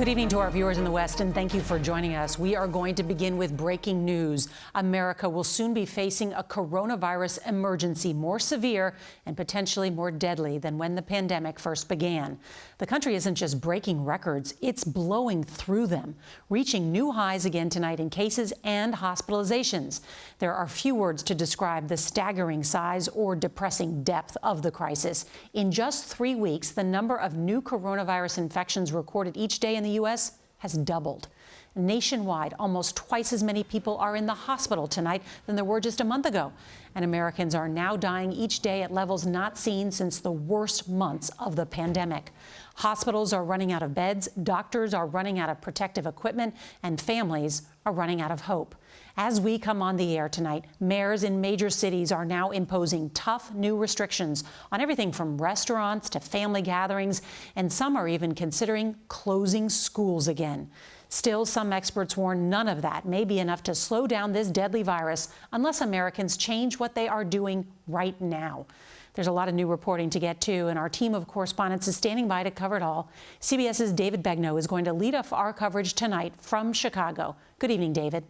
Good evening to our viewers in the West, and thank you for joining us. We are going to begin with breaking news. America will soon be facing a coronavirus emergency, more severe and potentially more deadly than when the pandemic first began. The country isn't just breaking records, it's blowing through them, reaching new highs again tonight in cases and hospitalizations. There are few words to describe the staggering size or depressing depth of the crisis. In just 3 weeks, the number of new coronavirus infections recorded each day in the U.S. has doubled. Nationwide, almost twice as many people are in the hospital tonight than there were just a month ago. And Americans are now dying each day at levels not seen since the worst months of the pandemic. Hospitals are running out of beds, doctors are running out of protective equipment, and families are running out of hope. As we come on the air tonight, mayors in major cities are now imposing tough new restrictions on everything from restaurants to family gatherings, and some are even considering closing schools again. Still, some experts warn none of that may be enough to slow down this deadly virus unless Americans change what they are doing right now. There's a lot of new reporting to get to, and our team of correspondents is standing by to cover it all. CBS's David Begnaud is going to lead off our coverage tonight from Chicago. Good evening, David.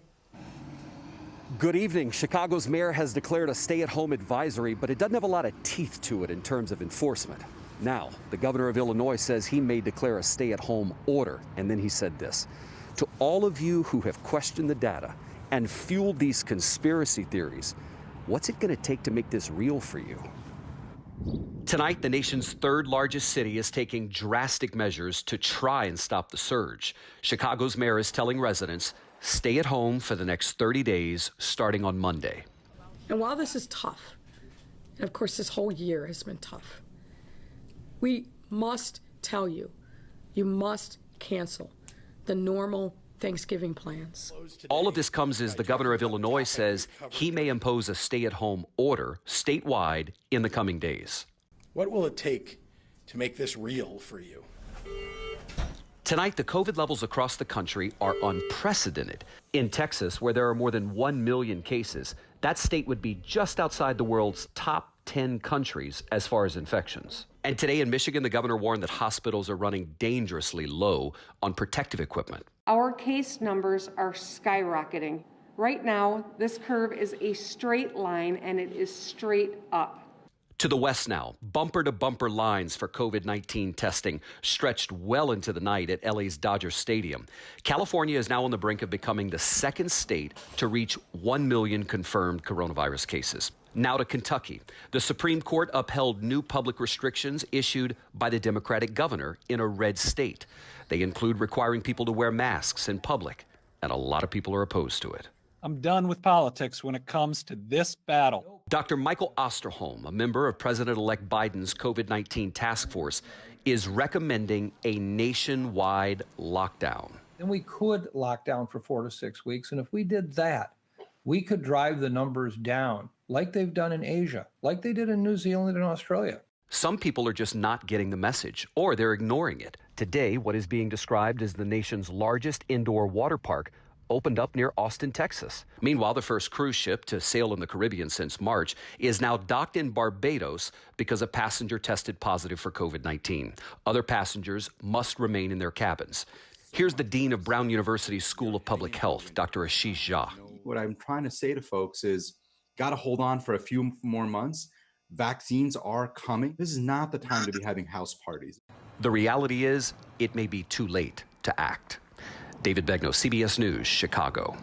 Good evening. Chicago's mayor has declared a stay-at-home advisory, but it doesn't have a lot of teeth to it in terms of enforcement. Now, the governor of Illinois says he may declare a stay-at-home order, and then he said this: to all of you who have questioned the data and fueled these conspiracy theories, what's it going to take to make this real for you? Tonight, the nation's third largest city is taking drastic measures to try and stop the surge. Chicago's mayor is telling residents, stay at home for the next 30 days, starting on Monday. And while this is tough, and of course this whole year has been tough, we must tell you, you must cancel the normal Thanksgiving plans. All of this comes as the governor of Illinois says he may impose a stay-at-home order statewide in the coming days. What will it take to make this real for you? Tonight, the COVID levels across the country are unprecedented. In Texas, where there are more than 1 million cases, that state would be just outside the world's top 10 countries as far as infections. And today in Michigan, the governor warned that hospitals are running dangerously low on protective equipment. Our case numbers are skyrocketing. Right now, this curve is a straight line, and it is straight up. To the west now, bumper-to-bumper lines for COVID-19 testing stretched well into the night at LA's Dodger Stadium. California is now on the brink of becoming the second state to reach 1 million confirmed coronavirus cases. Now to Kentucky. The Supreme Court upheld new public restrictions issued by the Democratic governor in a red state. They include requiring people to wear masks in public, and a lot of people are opposed to it. I'm done with politics when it comes to this battle. Dr. Michael Osterholm, a member of President-elect Biden's COVID-19 task force, is recommending a nationwide lockdown. And we could lock down for 4 to 6 weeks, and if we did that, we could drive the numbers down like they've done in Asia, like they did in New Zealand and Australia. Some people are just not getting the message, or they're ignoring it. Today, what is being described as the nation's largest indoor water park opened up near Austin, Texas. Meanwhile, the first cruise ship to sail in the Caribbean since March is now docked in Barbados because a passenger tested positive for COVID-19. Other passengers must remain in their cabins. Here's the dean of Brown University's School of Public Health, Dr. Ashish Jha. What I'm trying to say to folks is, got to hold on for a few more months. Vaccines are coming. This is not the time to be having house parties. The reality is, it may be too late to act. David Begnaud, CBS News, Chicago.